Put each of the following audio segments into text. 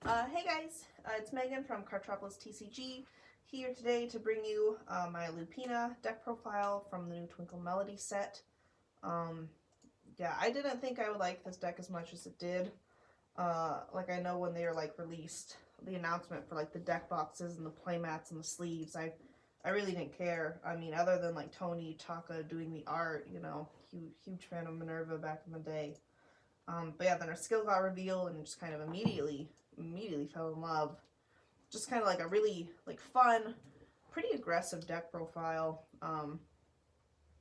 Hey guys, it's Megan from Cardtropolis TCG, here today to bring you my Lupina deck profile from the new Twinkle Melody set. Yeah, I didn't think I would like this deck as much as it did. Like, I know when they were released the announcement for the deck boxes and the playmats and the sleeves, I really didn't care. I mean, other than Tony Taka doing the art, you know, huge fan of Minerva back in the day. But yeah, then her skill got revealed and just kind of immediately fell in love. Just kind of a really fun, pretty aggressive deck profile.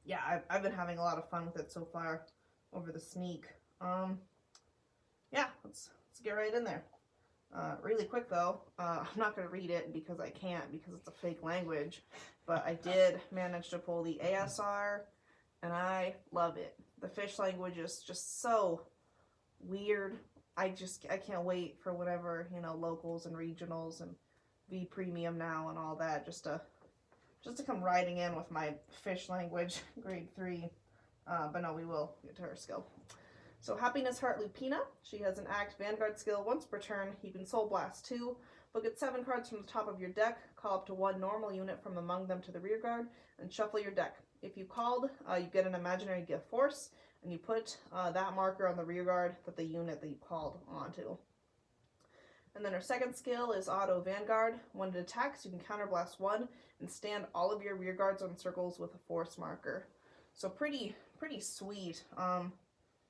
Yeah, I've been having a lot of fun with it so far over the sneak. Yeah, let's get right in there. Really quick though, I'm not going to read it because I can't, because it's a fake language, but I did manage to pull the ASR and I love it. The fish language is just so weird. I can't wait for whatever, you know, locals and regionals and V premium now and all that, just to come riding in with my fish language grade 3. But no, we will get to her skill. So Happiness Heart Lupina, she has an act Vanguard skill. Once per turn, you can Soul Blast 2, look at 7 cards from the top of your deck, call up to 1 normal unit from among them to the rear guard, and shuffle your deck. If you called, you get an imaginary gift force, and you put that marker on the rear guard that the unit that you called onto. And then her second skill is Auto Vanguard. When it attacks, you can counterblast 1 and stand all of your rear guards on circles with a force marker. So pretty sweet.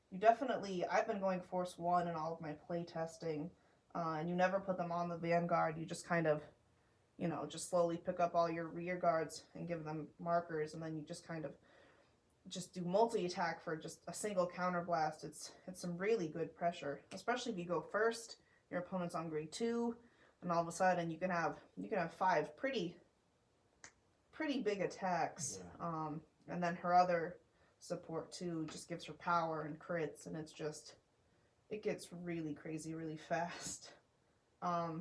You definitely, I've been going force 1 in all of my play testing, and you never put them on the Vanguard. You just kind of, you know, just slowly pick up all your rear guards and give them markers, and then you just kind of just do multi-attack for just a single counterblast. It's some really good pressure, especially if you go first, your opponent's on grade 2, and all of a sudden you can have 5 pretty big attacks. Yeah. And then her other support too just gives her power and crits, and it gets really crazy really fast. I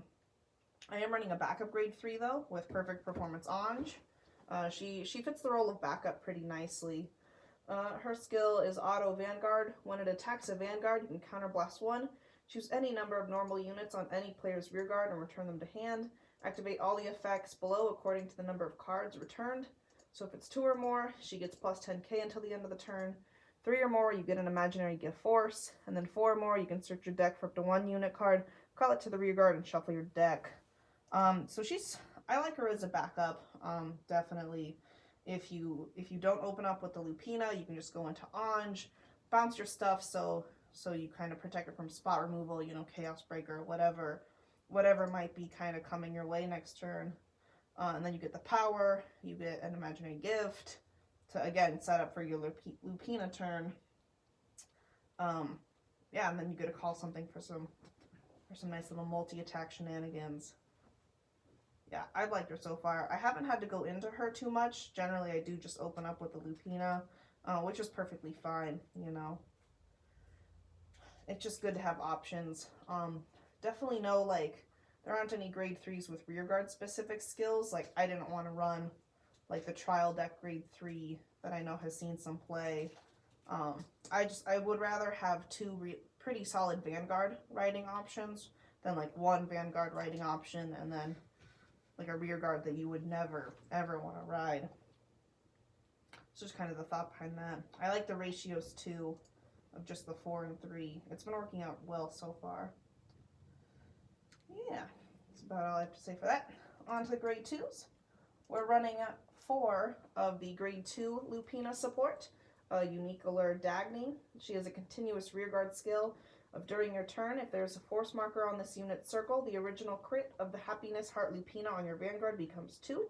am running a backup grade 3 though with Perfect Performance Ange. She fits the role of backup pretty nicely. Her skill is Auto Vanguard. When it attacks a Vanguard, you can counterblast 1. Choose any number of normal units on any player's rear guard and return them to hand. Activate all the effects below according to the number of cards returned. So if it's 2 or more, she gets plus 10k until the end of the turn. 3 or more, you get an imaginary gift force. And then 4 or more, you can search your deck for up to 1 unit card, call it to the rear guard, and shuffle your deck. So I like her as a backup, definitely. If you don't open up with the Lupina, you can just go into Ange, bounce your stuff so you kind of protect it from spot removal, you know, Chaos Breaker, whatever might be kind of coming your way next turn. And then you get the power, you get an imaginary gift to, again, set up for your Lupina turn. Yeah, and then you get to call something for some nice little multi-attack shenanigans. Yeah, I've liked her so far. I haven't had to go into her too much. Generally, I do just open up with the Lupina, which is perfectly fine, you know. It's just good to have options. Definitely no, there aren't any grade 3s with rearguard specific skills. I didn't want to run, the trial deck grade 3 that I know has seen some play. I would rather have 2 pretty solid Vanguard writing options than, 1 Vanguard writing option and then a rear guard that you would never ever want to ride. It's just kind of the thought behind that. I like the ratios too of just the 4 and 3. It's been working out well so far. Yeah, that's about all I have to say for that. On to the grade 2s. We're running 4 of the grade 2 Lupina support. Unique Allure Dagny. She has a continuous rearguard skill of during your turn, if there's a force marker on this unit circle, the original crit of the Happiness Heart Lupina on your Vanguard becomes 2.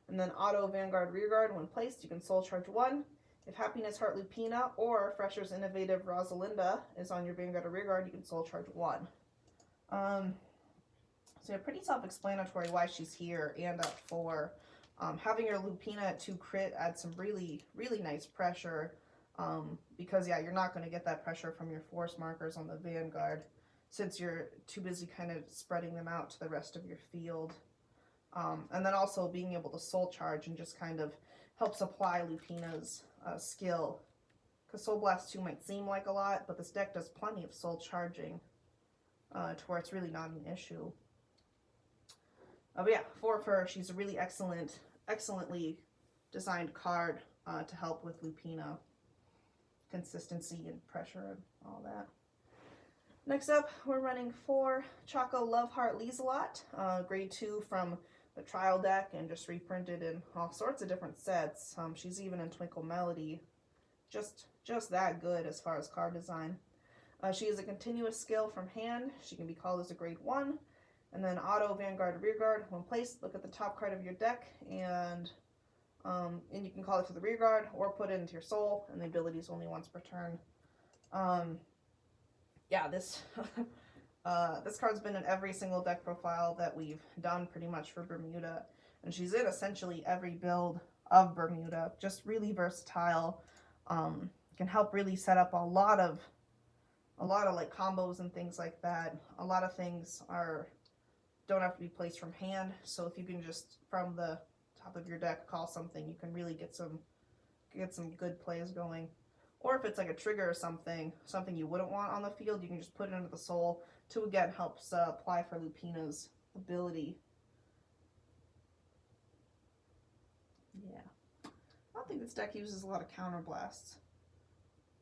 And then Auto Vanguard Rearguard, when placed, you can Soul Charge 1. If Happiness Heart Lupina or Fresher's Innovative Rosalinda is on your Vanguard or Rearguard, you can Soul Charge 1. So yeah, pretty self-explanatory why she's here and at 4. Having your Lupina at 2 crit adds some really nice pressure. Because yeah, you're not going to get that pressure from your force markers on the Vanguard since you're too busy kind of spreading them out to the rest of your field. And then also being able to soul charge and just kind of helps apply Lupina's skill. Because Soul Blast 2 might seem like a lot, but this deck does plenty of soul charging. to where it's really not an issue. But yeah, 4 of her, she's a really excellently designed card to help with Lupina consistency and pressure and all that. Next up, we're running 4 Choco Love Heart Lieselot, grade 2 from the trial deck and just reprinted in all sorts of different sets. She's even in Twinkle Melody. Just that good as far as card design. She is a continuous skill from hand. She can be called as a grade 1. And then auto, Vanguard, Rearguard. When placed, look at the top card of your deck and you can call it to the rearguard or put it into your soul, and the ability is only once per turn. Yeah, this this card's been in every single deck profile that we've done pretty much for Bermuda, and she's in essentially every build of Bermuda. Just really versatile. Can help really set up a lot of like combos and things like that. A lot of things don't have to be placed from hand, so if you can just from the top of your deck call something, you can really get some good plays going. Or if it's like a trigger or something you wouldn't want on the field, you can just put it into the soul to again helps apply for Lupina's ability. Yeah, I don't think this deck uses a lot of counterblasts,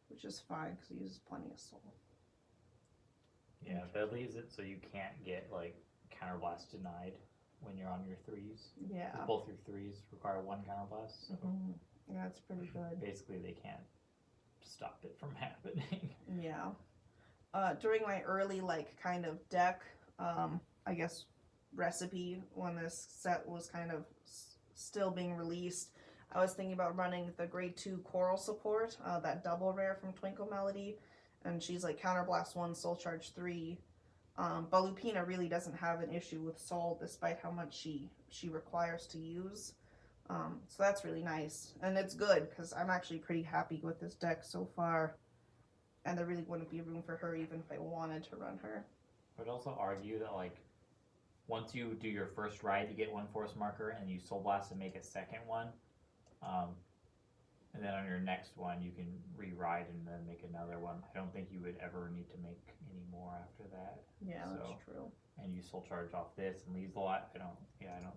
which is fine because it uses plenty of soul. Yeah, that leaves it so you can't get like counterblast denied when you're on your 3s. Yeah. Both your 3s require 1 counterblast. So yeah, it's pretty good. Basically, they can't stop it from happening. Yeah. During my early like kind of deck, I guess recipe when this set was kind of still being released, I was thinking about running the grade 2 Coral support, that double rare from Twinkle Melody, and she's like counterblast 1, soul charge 3. But Lupina really doesn't have an issue with soul despite how much she requires to use. So that's really nice. And it's good because I'm actually pretty happy with this deck so far. And there really wouldn't be room for her even if I wanted to run her. I would also argue that like once you do your first ride, you get 1 force marker and you soul blast and make a second one. And then on your next one, you can re-ride and then make another one. I don't think you would ever need to make any more after that. Yeah, that's true. And you soul charge off this and leaves a lot. I don't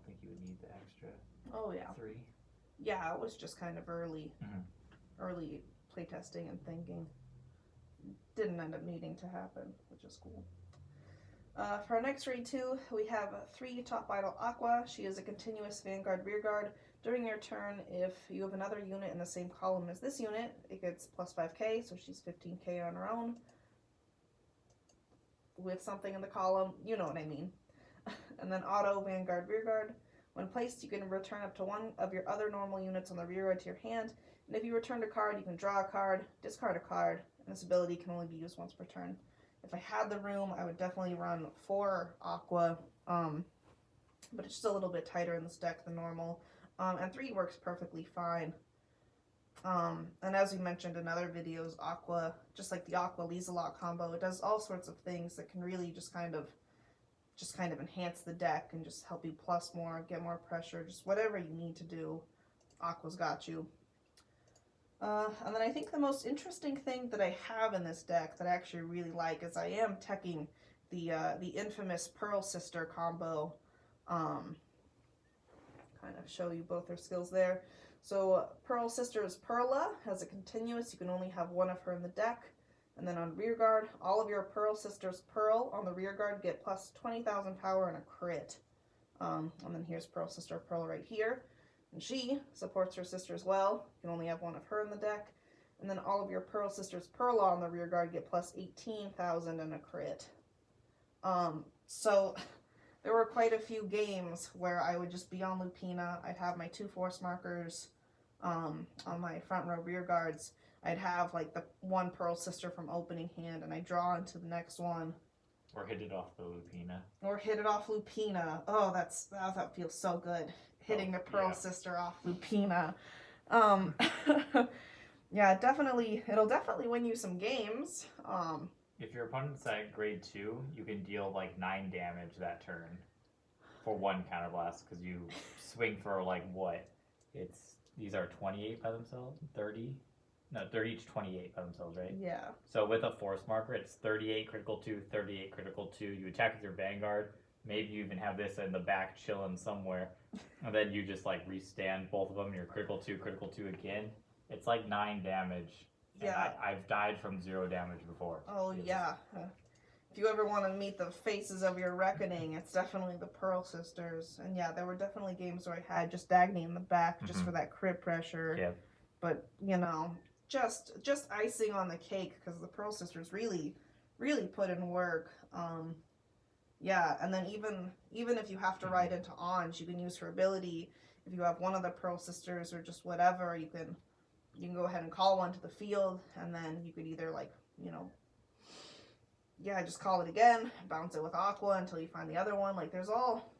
think you would need the extra. Oh yeah. 3. Yeah, it was just kind of early playtesting and thinking. Didn't end up needing to happen, which is cool. For our next grade 2, we have 3 Top Idol Aqua. She is a continuous Vanguard Rearguard. During your turn, if you have another unit in the same column as this unit, it gets plus 5k, so she's 15k on her own. With something in the column, you know what I mean. And then auto, Vanguard, Rearguard. When placed, you can return up to 1 of your other normal units on the rearguard to your hand. And if you returned a card, you can draw a card, discard a card, and this ability can only be used once per turn. If I had the room, I would definitely run 4 Aqua, but it's just a little bit tighter in this deck than normal. And 3 works perfectly fine. And as we mentioned in other videos, Aqua, just like the Aqua Lieselot combo, it does all sorts of things that can really just kind of enhance the deck and just help you plus more, get more pressure, just whatever you need to do, Aqua's got you. And then I think the most interesting thing that I have in this deck that I actually really like is I am teching the infamous Pearl Sister combo. Kind of show you both her skills there. So Pearl Sister's Perla has a continuous. You can only have 1 of her in the deck. And then on rearguard, all of your Pearl Sister's Pearl on the rearguard get plus 20,000 power and a crit. And then here's Pearl Sister Pearl right here. And she supports her sister as well. You can only have 1 of her in the deck. And then all of your Pearl Sister's Pearl on the rearguard get plus 18,000 and a crit. So there were quite a few games where I would just be on Lupina. I'd have my 2 force markers on my front row rear guards. I'd have like the 1 Pearl Sister from opening hand, and I draw into the next one. Or hit it off the Lupina. Or hit it off Lupina. Oh, that feels so good. Hitting the Pearl Sister off Lupina. Yeah, it'll definitely win you some games. If your opponent's at grade 2, you can deal like 9 damage that turn for 1 counterblast because you swing for like what? These are 28 by themselves? 30? No, they're each 28 by themselves, right? Yeah. So with a force marker, it's 38 critical 2, 38 critical 2. You attack with your Vanguard. Maybe you even have this in the back chilling somewhere. And then you just like restand both of them. You're critical 2 again. It's like 9 damage. Yeah. And I've died from 0 damage before. Oh, yeah. If you ever want to meet the faces of your reckoning, it's definitely the Pearl Sisters. And yeah, there were definitely games where I had just Dagny in the back just for that crit pressure. Yeah. But, you know, just icing on the cake because the Pearl Sisters really put in work. Yeah, and then even if you have to ride into Ange, you can use her ability. If you have one of the Pearl Sisters or just whatever, you can go ahead and call one to the field, and then you could either like, you know, yeah, just call it again, bounce it with Aqua until you find the other one. Like there's all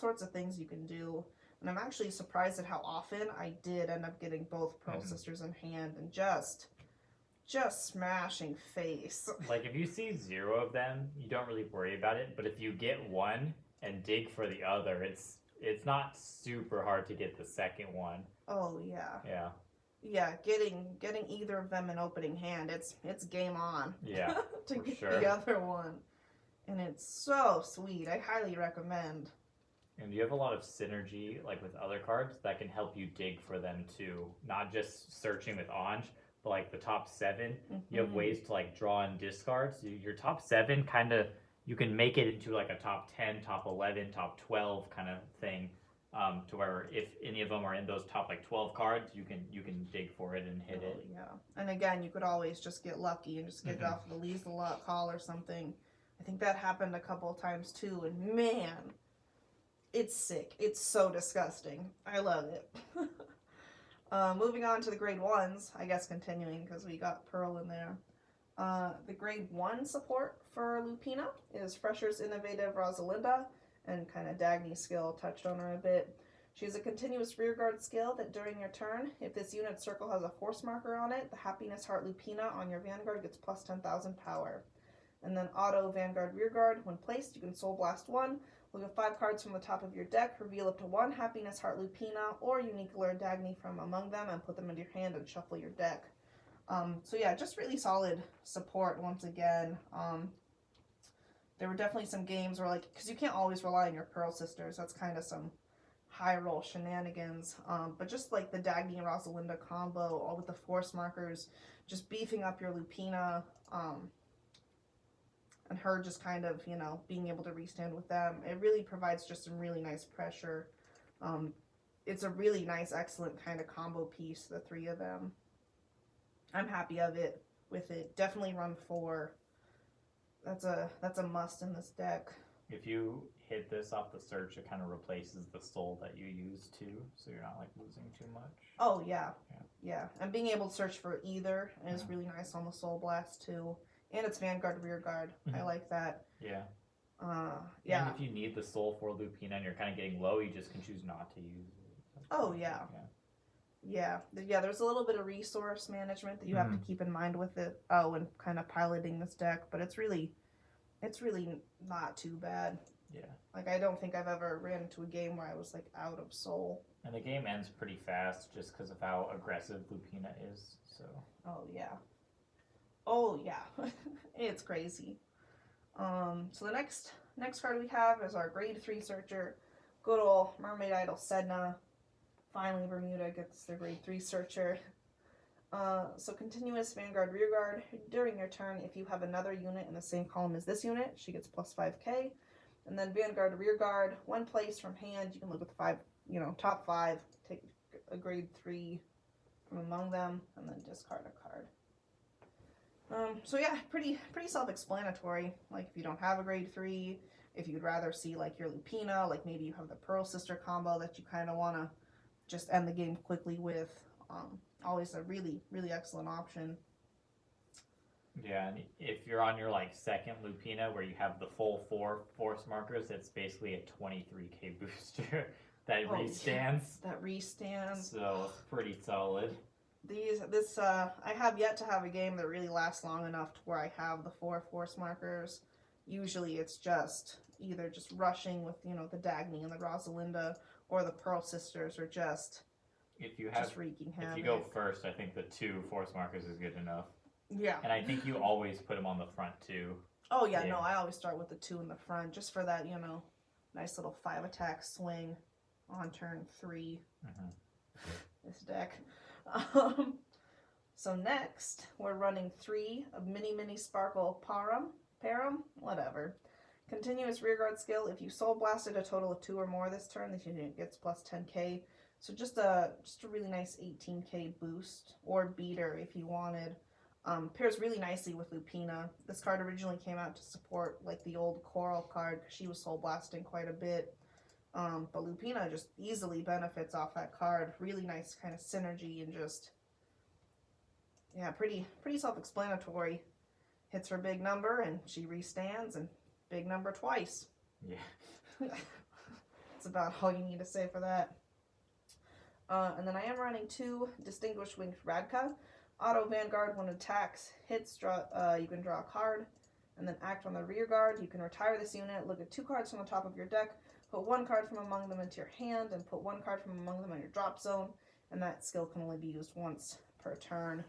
sorts of things you can do. And I'm actually surprised at how often I did end up getting both Pearl Sisters in hand and just smashing face. Like if you see 0 of them, you don't really worry about it. But if you get one and dig for the other, it's not super hard to get the second one. Oh yeah. Yeah. Yeah, getting either of them in opening hand, it's game on. Yeah. to for get sure. the other one. And it's so sweet. I highly recommend. And you have a lot of synergy, like with other cards, that can help you dig for them too. Not just searching with Ange, but like the top 7, you have ways to like draw and discard. So your top 7 kind of, you can make it into like a top 10, top 11, top 12 kind of thing. To where if any of them are in those top like 12 cards, you can dig for it and hit it. Yeah. And again, you could always just get lucky and just get it off the Leaves the Luck call or something. I think that happened a couple of times too, and man, it's sick. It's so disgusting. I love it. Moving on to the grade 1s, I guess continuing because we got Pearl in there. The grade 1 support for Lupina is Fresher's Innovative Rosalinda, and kind of Dagny's skill touched on her a bit. She has a continuous rearguard skill that during your turn, if this unit circle has a force marker on it, the Happiness Heart Lupina on your Vanguard gets plus 10,000 power. And then auto Vanguard Rearguard, when placed, you can Soul Blast 1. Look at 5 cards from the top of your deck, reveal up to 1 Happiness Heart Lupina or Unique Alert Dagny from among them, and put them into your hand and shuffle your deck. So yeah, just really solid support once again. There were definitely some games where, like, because you can't always rely on your Pearl Sisters, that's kind of some high roll shenanigans. But just like the Dagny and Rosalinda combo, all with the force markers, just beefing up your Lupina, and her just kind of, you know, being able to restand with them. It really provides just some really nice pressure. It's a really nice, excellent kind of combo piece, the 3 of them. I'm happy with it. Definitely run 4. That's a must in this deck. If you hit this off the search, it kind of replaces the soul that you use too, so you're not like losing too much. Oh yeah. And being able to search for either is really nice on the Soul Blast too. And it's Vanguard Rearguard. I like that. Yeah. Yeah. And if you need the soul for Lupina and you're kind of getting low, you just can choose not to use it. Oh yeah. Yeah, there's a little bit of resource management that you have to keep in mind with it. Oh, and kind of piloting this deck, but it's really not too bad. Yeah. Like, I don't think I've ever ran into a game where I was, like, out of soul. And the game ends pretty fast just because of how aggressive Lupina is, so. Oh, yeah. It's crazy. So the next card we have is our grade 3 searcher, good old Mermaid Idol Sedna. Finally, Bermuda gets their grade 3 searcher. So continuous Vanguard Rearguard. During your turn, if you have another unit in the same column as this unit, she gets plus 5k. And then Vanguard Rearguard, one place from hand, you can look at the 5, top 5, take a grade 3 from among them, and then discard a card. So yeah, pretty self-explanatory. Like, if you don't have a grade 3, if you'd rather see like your Lupina, like maybe you have the Pearl Sister combo that you kind of want to just end the game quickly with, always a really excellent option. Yeah, and if you're on your like second Lupina where you have the full 4 force markers, it's basically a 23k booster that restands. That restands. So it's pretty solid. I have yet to have a game that really lasts long enough to where I have the 4 force markers. Usually it's just either just rushing with, the Dagny and the Rosalinda, or the Pearl Sisters, or just, if you have just wreaking havoc. if you go first, I think the 2 force markers is good enough. Yeah. And I think you always put them on the front too. Oh yeah, no, I always start with the 2 in the front just for that, nice little 5 attack swing on turn 3. This deck. So next, we're running 3 of Mini Sparkle Parum, whatever. Continuous rearguard skill. If you soul blasted a total of 2 or more this turn, this unit gets plus 10k. So just a really nice 18k boost, or beater if you wanted. Pairs really nicely with Lupina. This card originally came out to support like the old Coral card because she was soul blasting quite a bit. But Lupina just easily benefits off that card. Really nice kind of synergy and just, yeah, pretty self-explanatory. Hits her big number and she restands, and big number twice. Yeah. That's about all you need to say for that. And then I am running 2 Distinguished Winged Radka. Auto Vanguard, when it attacks, hits, you can draw a card, and then act on the rear guard. You can retire this unit, look at 2 cards from the top of your deck, put 1 card from among them into your hand, and put 1 card from among them on your drop zone, and that skill can only be used once per turn.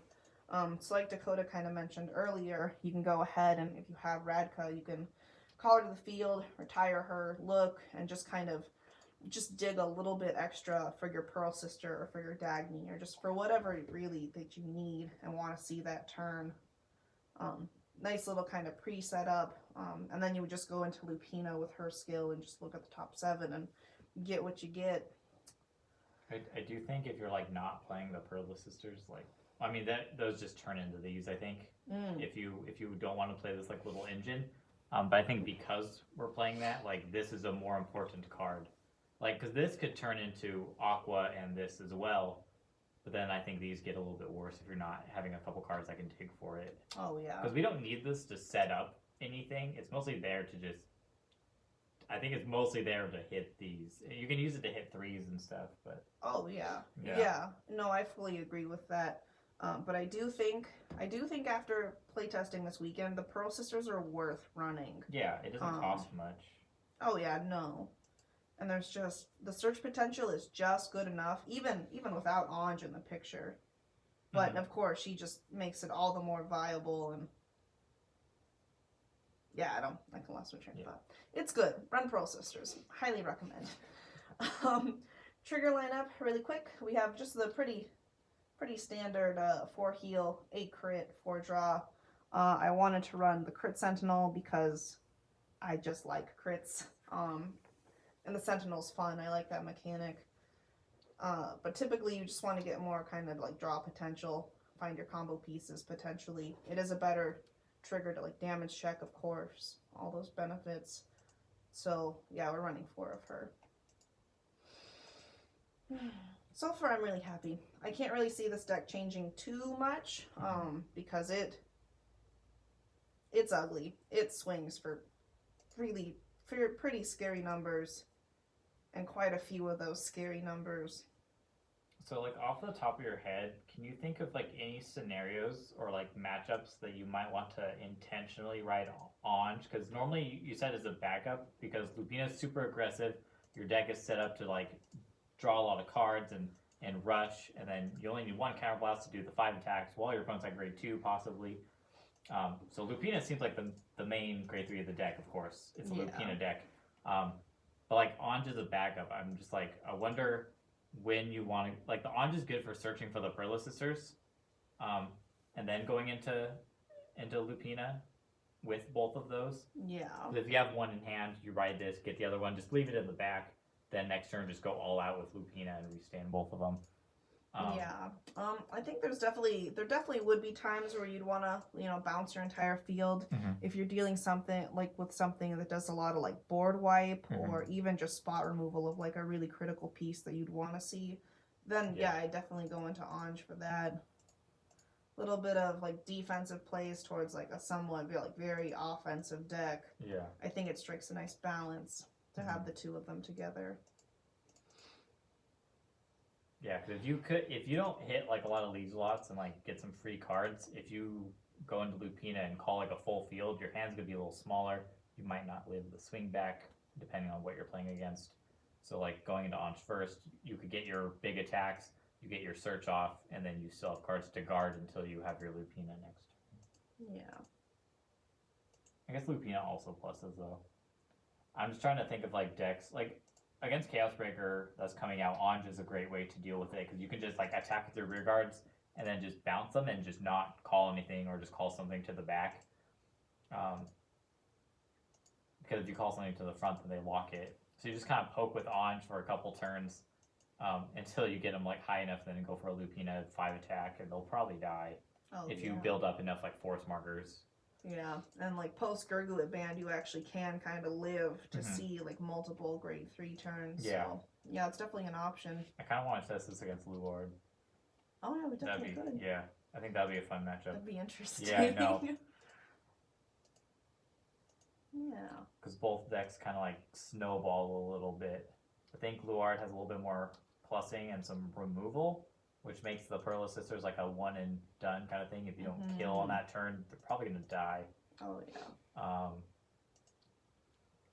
So like Dakota kind of mentioned earlier, you can go ahead and if you have Radka, you can call her to the field, retire her, look, and just kind of dig a little bit extra for your Pearl Sister or for your Dagny or just for whatever really that you need and want to see that turn. Nice little kind of pre-set up. And then you would just go into Lupina with her skill and just look at the top 7 and get what you get. I do think if you're like not playing the Pearl Sisters, like, I mean, those just turn into these, I think. If you don't want to play this like little engine. But I think because we're playing that, like, this is a more important card. Like, because this could turn into Aqua and this as well. But then I think these get a little bit worse if you're not having a couple cards that can dig for it. Oh, yeah. Because we don't need this to set up anything. It's mostly there to just... I think it's mostly there to hit these. You can use it to hit 3s and stuff, but... Oh, yeah. Yeah. No, I fully agree with that. But I do think after playtesting this weekend, the Pearl Sisters are worth running. Yeah, it doesn't cost much. Oh, yeah, no. And there's just, the search potential is just good enough, even without Ange in the picture. But, of course, she just makes it all the more viable, and yeah, I can lost my train of thought. It's good. Run Pearl Sisters. Highly recommend. Trigger lineup, really quick. We have just the pretty standard 4 heal, 8 crit, 4 draw. I wanted to run the Crit Sentinel because I just like crits. And the Sentinel's fun. I like that mechanic. But typically you just want to get more kind of like draw potential, find your combo pieces potentially. It is a better trigger to like damage check, of course, all those benefits. So yeah, we're running 4 of her. So far I'm really happy. I can't really see this deck changing too much because it's ugly. It swings for pretty scary numbers, and quite a few of those scary numbers. So, like, off the top of your head, can you think of, like, any scenarios or, like, matchups that you might want to intentionally ride Ange? Because normally you said as a backup, because Lupina's super aggressive, your deck is set up to, like, draw a lot of cards and rush, and then you only need 1 counterblast to do the 5 attacks, while your opponent's at grade 2, possibly. So Lupina seems like the main grade 3 of the deck, of course. It's a Lupina deck. But like Ange is a backup. I'm just like, I wonder when you want to, like, the Ange is good for searching for the Pearl Sisters, and then going into Lupina with both of those. Yeah. If you have 1 in hand, you ride this, get the other one, just leave it in the back. Then next turn, just go all out with Lupina and restand both of them. I think there definitely would be times where you'd want to, bounce your entire field if you're dealing with something that does a lot of like board wipe or even just spot removal of like a really critical piece that you'd want to see. Then I definitely go into Ange for that. Little bit of like defensive plays towards like a somewhat like very offensive deck. Yeah, I think it strikes a nice balance to have the 2 of them together. Yeah, because if you don't hit like a lot of lead lots and like get some free cards, if you go into Lupina and call like a full field, your hand's gonna be a little smaller. You might not live the swing back depending on what you're playing against. So like going into Ange first, you could get your big attacks, you get your search off, and then you still have cards to guard until you have your Lupina next. Yeah. I guess Lupina also pluses though. I'm just trying to think of like decks like against Chaos Breaker that's coming out. Ange is a great way to deal with it because you can just like attack with your rear guards and then just bounce them and just not call anything or just call something to the back. Because if you call something to the front, then they lock it. So you just kind of poke with Ange for a couple turns until you get them like high enough, then go for a Lupina 5 attack, and they'll probably die if you build up enough like force markers. Yeah, and like post Gurglet Band, you actually can kind of live to see like multiple grade 3 turns. Yeah. So, yeah, it's definitely an option. I kind of want to test this against Luard. Oh, yeah, we definitely could. Yeah, I think that'd be a fun matchup. That'd be interesting. Yeah, I know. Yeah. Because both decks kind of like snowball a little bit. I think Luard has a little bit more plussing and some removal, which makes the Pearl Sisters like a one and done kind of thing. If you don't kill on that turn, they're probably going to die. Oh, yeah.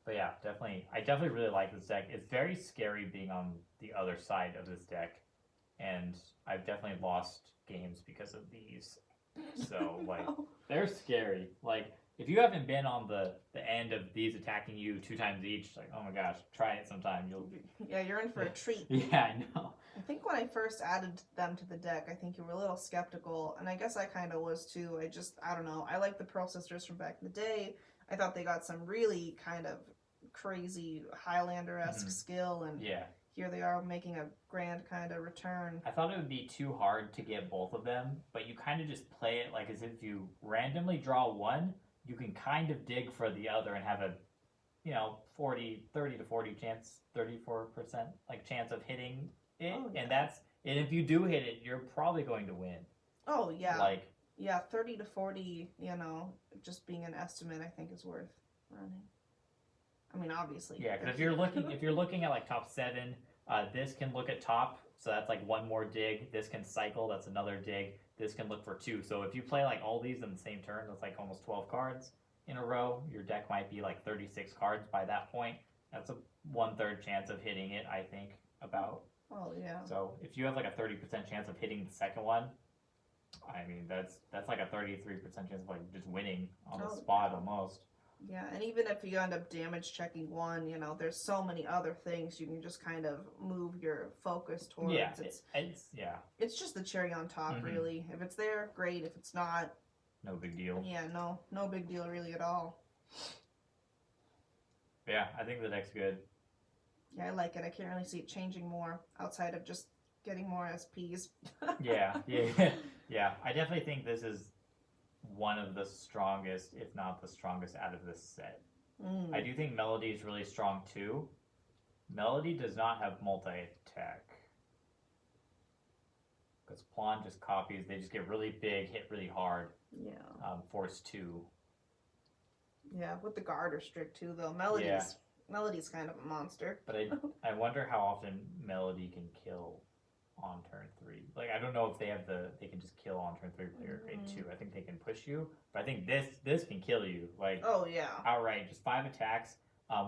But yeah, definitely. I definitely really like this deck. It's very scary being on the other side of this deck. And I've definitely lost games because of these. So, like, they're scary. Like, if you haven't been on the end of these attacking you 2 times each, like, oh my gosh, try it sometime. Yeah, you're in for a treat. Yeah, I know. I think when I first added them to the deck, I think you were a little skeptical, and I guess I kind of was too. I don't know. I like the Pearl Sisters from back in the day. I thought they got some really kind of crazy Highlander-esque skill, and here they are making a grand kind of return. I thought it would be too hard to get both of them, but you kind of just play it like as if you randomly draw one, you can kind of dig for the other and have a, 30 to 40 chance, 34% like chance of hitting it. Oh, yeah. And if you do hit it, you're probably going to win. Oh, yeah. Like, yeah, 30 to 40, just being an estimate, I think is worth running. I mean, obviously. Yeah, because if you're looking at like top 7, this can look at top, so that's like one more dig. This can cycle, that's another dig. This can look for 2. So if you play like all these in the same turn, that's like almost 12 cards in a row. Your deck might be like 36 cards by that point. That's a 1/3 chance of hitting it, I think, about. Oh, yeah. So if you have like a 30% chance of hitting the second one, I mean, that's like a 33% chance of like just winning on the spot almost. Yeah, and even if you end up damage checking one, there's so many other things you can just kind of move your focus towards. Yeah, it's just the cherry on top, really. If it's there, great. If it's not, no big deal. Yeah, no big deal really at all. Yeah, I think the deck's good. Yeah, I like it. I can't really see it changing more outside of just getting more SPs. Yeah. I definitely think this is one of the strongest, if not the strongest, out of this set. I do think Melody is really strong too. Melody does not have multi-attack. Because Plan just copies, they just get really big, hit really hard. Yeah. Force 2. Yeah, with the guard or strict too, though. Melody's kind of a monster. But I wonder how often Melody can kill on turn 3. Like, I don't know if they can just kill on turn 3 player grade 2. I think they can push you, but I think this can kill you. Like, oh yeah, outright, just 5 attacks.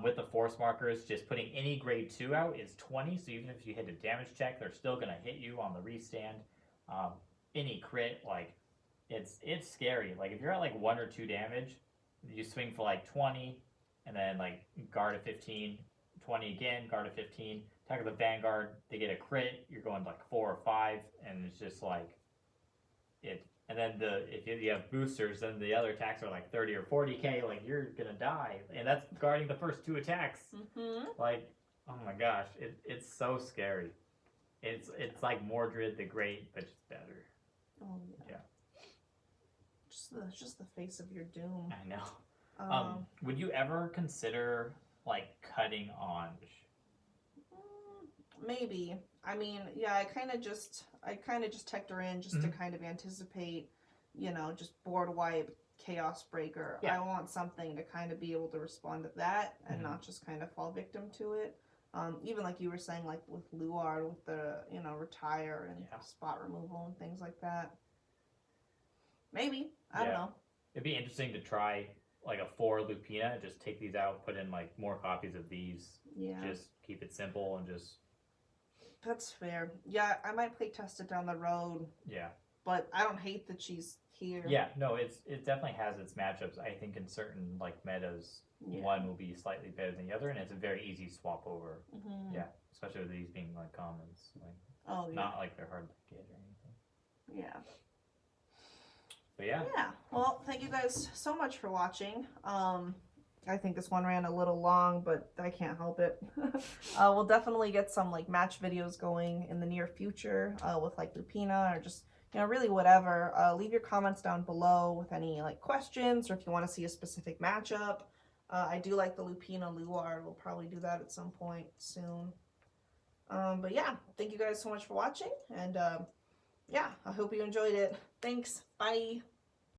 With the force markers, just putting any grade 2 out is 20. So even if you hit a damage check, they're still gonna hit you on the restand. Any crit, like, it's scary. Like, if you're at like 1 or 2 damage, you swing for like 20, and then like guard at 15, 20 again, guard at 15. Attack of the Vanguard, they get a crit, you're going like 4 or 5, and it's just like it. And then if you have boosters, then the other attacks are like 30 or 40k, like you're gonna die, and that's guarding the first 2 attacks. Like, oh my gosh, it's so scary. It's like Mordred the Great, but just better. Oh yeah. Just the face of your doom. I know. Would you ever consider like cutting Ange? Maybe. I mean, yeah, I kind of just teched her in just to kind of anticipate, just board wipe, chaos breaker. Yeah. I want something to kind of be able to respond to that and not just kind of fall victim to it. Even like you were saying, like with Luard, with the, retire and spot removal and things like that. Maybe. I don't know. It'd be interesting to try like a 4 Lupina, just take these out, put in like more copies of these. Yeah. Just keep it simple and just That's fair. Yeah, I might play test it down the road, Yeah. but I don't hate that she's here. Yeah, no, it definitely has its matchups. I think in certain like metas, Yeah. one will be slightly better than the other, and it's a very easy swap over. Mm-hmm. Yeah, especially with these being like commons, like Yeah. not like they're hard to get or anything. Yeah. But yeah. Yeah. Well, thank you guys so much for watching. I think this one ran a little long, but I can't help it. We'll definitely get some like match videos going in the near future with like Lupina or just, you know, really whatever. Leave your comments down below with any like questions or if you want to see a specific matchup. I do like the Lupina Luar. We'll probably do that at some point soon. But yeah, thank you guys so much for watching. And yeah, I hope you enjoyed it. Thanks. Bye.